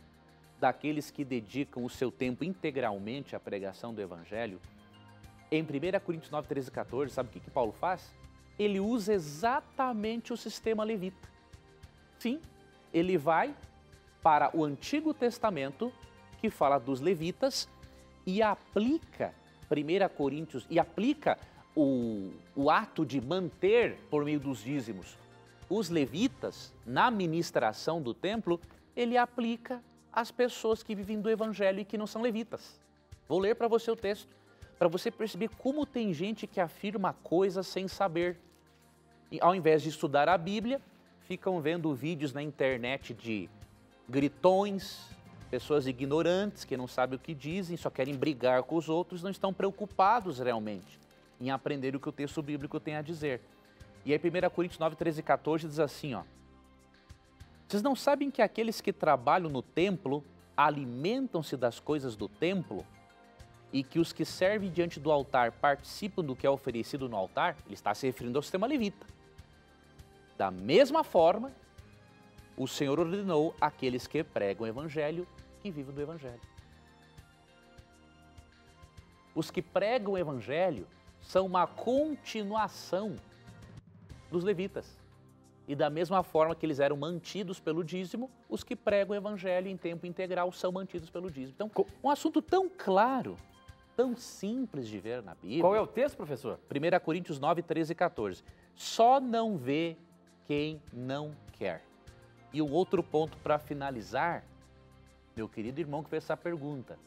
daqueles que dedicam o seu tempo integralmente à pregação do Evangelho, em 1 Coríntios 9, 13 e 14, sabe o que Paulo faz? Ele usa exatamente o sistema levita. Sim, ele vai para o Antigo Testamento, que fala dos levitas, e aplica 1 Coríntios, e aplica o ato de manter, por meio dos dízimos, os levitas na ministração do templo, ele aplica às pessoas que vivem do Evangelho e que não são levitas. Vou ler para você o texto, para você perceber como tem gente que afirma coisas sem saber. E, ao invés de estudar a Bíblia, ficam vendo vídeos na internet de gritões, pessoas ignorantes que não sabem o que dizem, só querem brigar com os outros, não estão preocupados realmente em aprender o que o texto bíblico tem a dizer. E aí 1 Coríntios 9, 13 e 14 diz assim, ó: vocês não sabem que aqueles que trabalham no templo alimentam-se das coisas do templo e que os que servem diante do altar participam do que é oferecido no altar? Ele está se referindo ao sistema levita. Da mesma forma, o Senhor ordenou àqueles que pregam o evangelho que vivem do evangelho. Os que pregam o evangelho são uma continuação dos levitas. E da mesma forma que eles eram mantidos pelo dízimo, os que pregam o evangelho em tempo integral são mantidos pelo dízimo. Então, um assunto tão claro, tão simples de ver na Bíblia. Qual é o texto, professor? 1 Coríntios 9, 13 e 14. Só não vê quem não quer. E um outro ponto para finalizar, meu querido irmão que fez essa pergunta.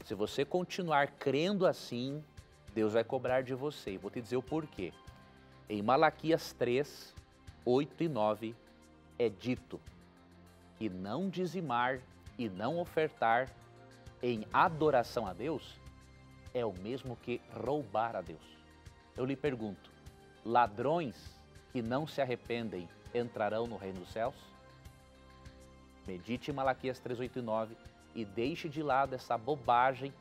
Se você continuar crendo assim, Deus vai cobrar de você. E vou te dizer o porquê. Em Malaquias 3, 8 e 9, é dito que não dizimar e não ofertar em adoração a Deus é o mesmo que roubar a Deus. Eu lhe pergunto, ladrões que não se arrependem entrarão no reino dos céus? Medite em Malaquias 3, 8 e 9 e deixe de lado essa bobagem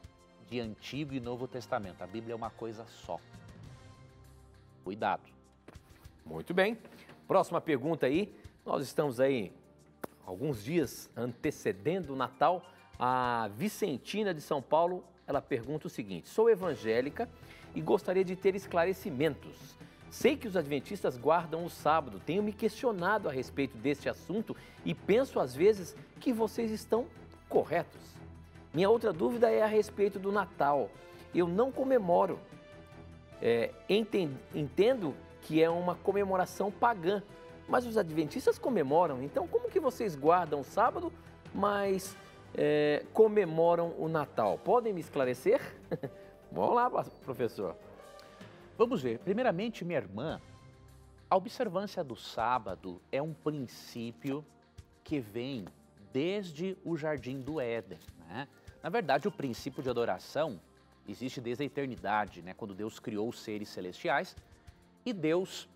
de Antigo e Novo Testamento. A Bíblia é uma coisa só. Cuidado. Muito bem. Próxima pergunta aí. Nós estamos aí alguns dias antecedendo o Natal. A Vicentina de São Paulo, ela pergunta o seguinte: sou evangélica e gostaria de ter esclarecimentos. Sei que os adventistas guardam o sábado, tenho me questionado a respeito deste assunto e penso às vezes que vocês estão corretos. Minha outra dúvida é a respeito do Natal. Eu não comemoro. Entendo que é uma comemoração pagã, mas os adventistas comemoram. Então, como que vocês guardam o sábado, mas comemoram o Natal? Podem me esclarecer? Vamos lá, professor. Vamos ver. Primeiramente, minha irmã, a observância do sábado é um princípio que vem desde o Jardim do Éden, né? Na verdade, o princípio de adoração existe desde a eternidade, né? Quando Deus criou os seres celestiais e Deus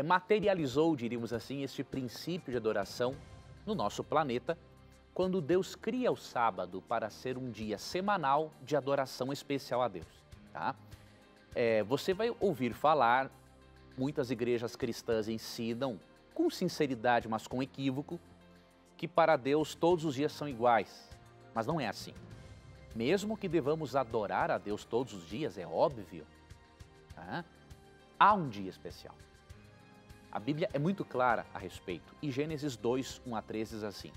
materializou, diríamos assim, este princípio de adoração no nosso planeta, quando Deus cria o sábado para ser um dia semanal de adoração especial a Deus, tá? Você vai ouvir falar, muitas igrejas cristãs ensinam, com sinceridade, mas com equívoco, que para Deus todos os dias são iguais, mas não é assim. Mesmo que devamos adorar a Deus todos os dias, é óbvio, tá? Há um dia especial. A Bíblia é muito clara a respeito, e Gênesis 2, 1 a 3 diz assim: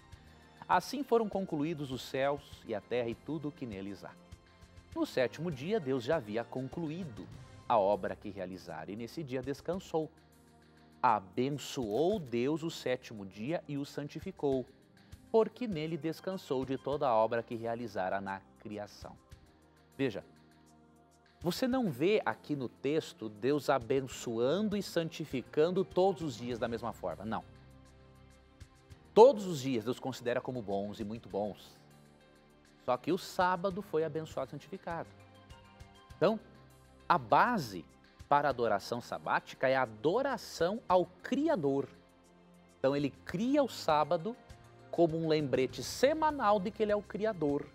assim foram concluídos os céus e a terra e tudo o que neles há. No sétimo dia, Deus já havia concluído a obra que realizara, e nesse dia descansou. Abençoou Deus o sétimo dia e o santificou, porque nele descansou de toda a obra que realizara na criação. Veja, você não vê aqui no texto Deus abençoando e santificando todos os dias da mesma forma, não. Todos os dias Deus considera como bons e muito bons. Só que o sábado foi abençoado e santificado. Então, a base para a adoração sabática é a adoração ao Criador. Então, ele cria o sábado como um lembrete semanal de que ele é o Criador,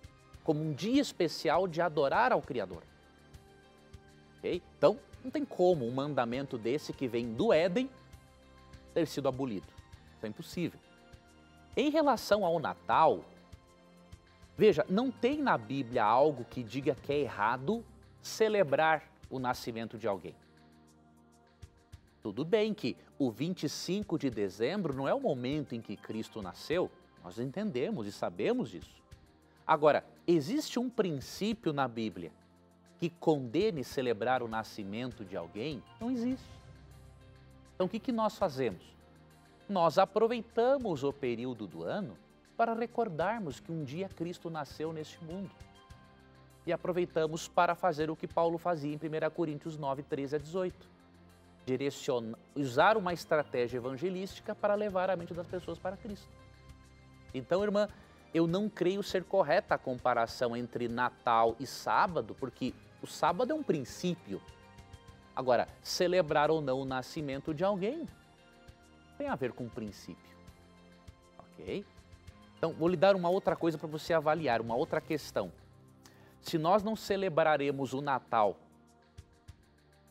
como um dia especial de adorar ao Criador. Okay? Então, não tem como um mandamento desse que vem do Éden ter sido abolido. Isso é impossível. Em relação ao Natal, veja, não tem na Bíblia algo que diga que é errado celebrar o nascimento de alguém. Tudo bem que o 25 de dezembro não é o momento em que Cristo nasceu, nós entendemos e sabemos disso. Agora, existe um princípio na Bíblia que condene celebrar o nascimento de alguém? Não existe. Então, o que nós fazemos? Nós aproveitamos o período do ano para recordarmos que um dia Cristo nasceu neste mundo. E aproveitamos para fazer o que Paulo fazia em 1 Coríntios 9, 13 a 18. usar uma estratégia evangelística para levar a mente das pessoas para Cristo. Então, irmã, eu não creio ser correta a comparação entre Natal e sábado, porque o sábado é um princípio. Agora, celebrar ou não o nascimento de alguém tem a ver com princípio. Ok? Então, vou lhe dar uma outra coisa para você avaliar, uma outra questão. Se nós não celebraremos o Natal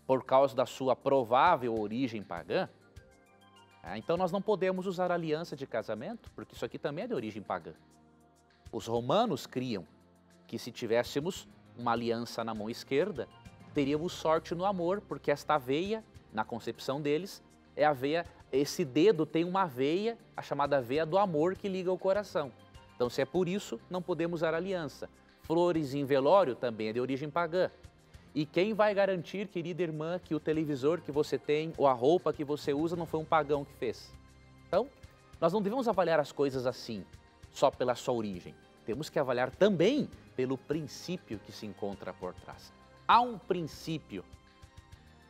por causa da sua provável origem pagã, então nós não podemos usar aliança de casamento, porque isso aqui também é de origem pagã. Os romanos criam que se tivéssemos uma aliança na mão esquerda, teríamos sorte no amor, porque esta veia, na concepção deles, é a veia, esse dedo tem uma veia, a chamada veia do amor que liga o coração. Então, se é por isso, não podemos usar aliança. Flores em velório também é de origem pagã. E quem vai garantir, querida irmã, que o televisor que você tem ou a roupa que você usa não foi um pagão que fez? Então, nós não devemos avaliar as coisas assim, só pela sua origem. Temos que avaliar também pelo princípio que se encontra por trás. Há um princípio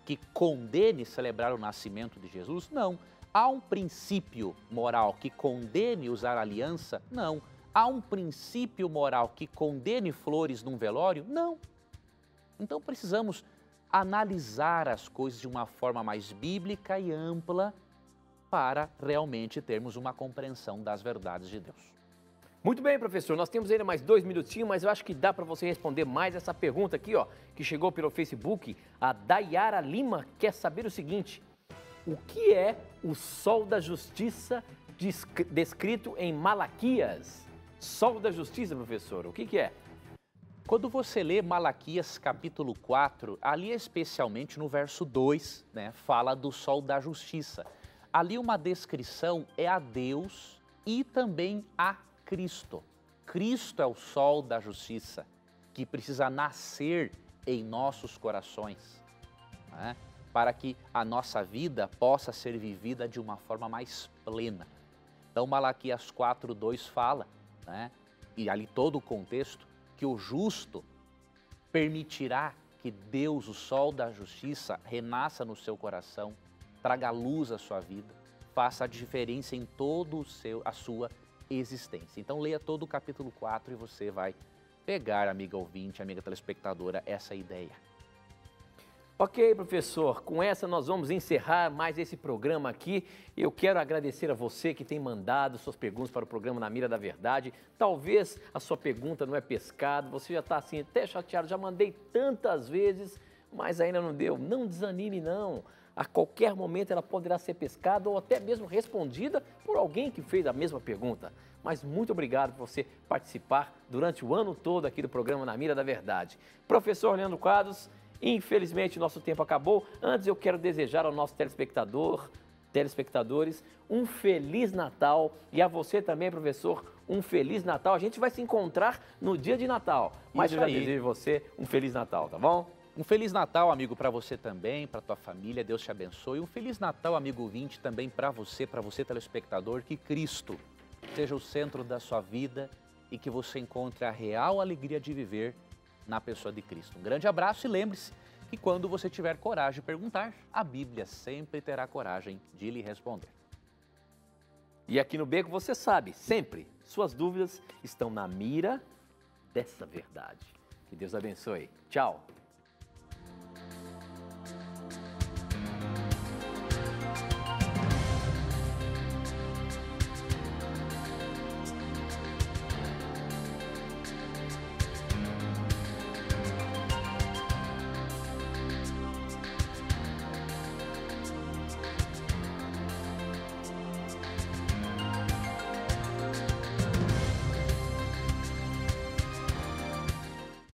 que condene celebrar o nascimento de Jesus? Não. Há um princípio moral que condene usar aliança? Não. Há um princípio moral que condene flores num velório? Não. Então precisamos analisar as coisas de uma forma mais bíblica e ampla para realmente termos uma compreensão das verdades de Deus. Muito bem, professor, nós temos ainda mais 2 minutinhos, mas eu acho que dá para você responder mais essa pergunta aqui, ó, que chegou pelo Facebook. A Dayara Lima quer saber o seguinte: o que é o sol da justiça descrito em Malaquias? Sol da justiça, professor, o que é? Quando você lê Malaquias capítulo 4, ali especialmente no verso 2, fala do sol da justiça. Ali uma descrição é a Deus e também a Cristo. Cristo é o sol da justiça que precisa nascer em nossos corações, para que a nossa vida possa ser vivida de uma forma mais plena. Então Malaquias 4:2 fala, e ali todo o contexto, que o justo permitirá que Deus, o sol da justiça, renasça no seu coração, traga luz à sua vida, faça a diferença em todo a sua existência. Então leia todo o capítulo 4 e você vai pegar, amiga ouvinte, amiga telespectadora, essa ideia. Ok, professor, com essa nós vamos encerrar mais esse programa aqui. Eu quero agradecer a você que tem mandado suas perguntas para o programa Na Mira da Verdade. Talvez a sua pergunta não é pescada, você já está assim até chateado, já mandei tantas vezes, mas ainda não deu. Não desanime não, a qualquer momento ela poderá ser pescada ou até mesmo respondida por alguém que fez a mesma pergunta. Mas muito obrigado por você participar durante o ano todo aqui do programa Na Mira da Verdade. Professor Leandro Quadros, infelizmente, nosso tempo acabou. Antes, eu quero desejar ao nosso telespectadores um Feliz Natal. E a você também, professor, um Feliz Natal. A gente vai se encontrar no dia de Natal. Mas eu já desejo a você um Feliz Natal, tá bom? Um Feliz Natal, amigo, para você também, para tua família. Deus te abençoe. Um Feliz Natal, amigo ouvinte, também para você telespectador. Que Cristo seja o centro da sua vida e que você encontre a real alegria de viver na pessoa de Cristo. Um grande abraço e lembre-se que quando você tiver coragem de perguntar, a Bíblia sempre terá coragem de lhe responder. E aqui no Beco você sabe, sempre, suas dúvidas estão na mira dessa verdade. Que Deus abençoe. Tchau.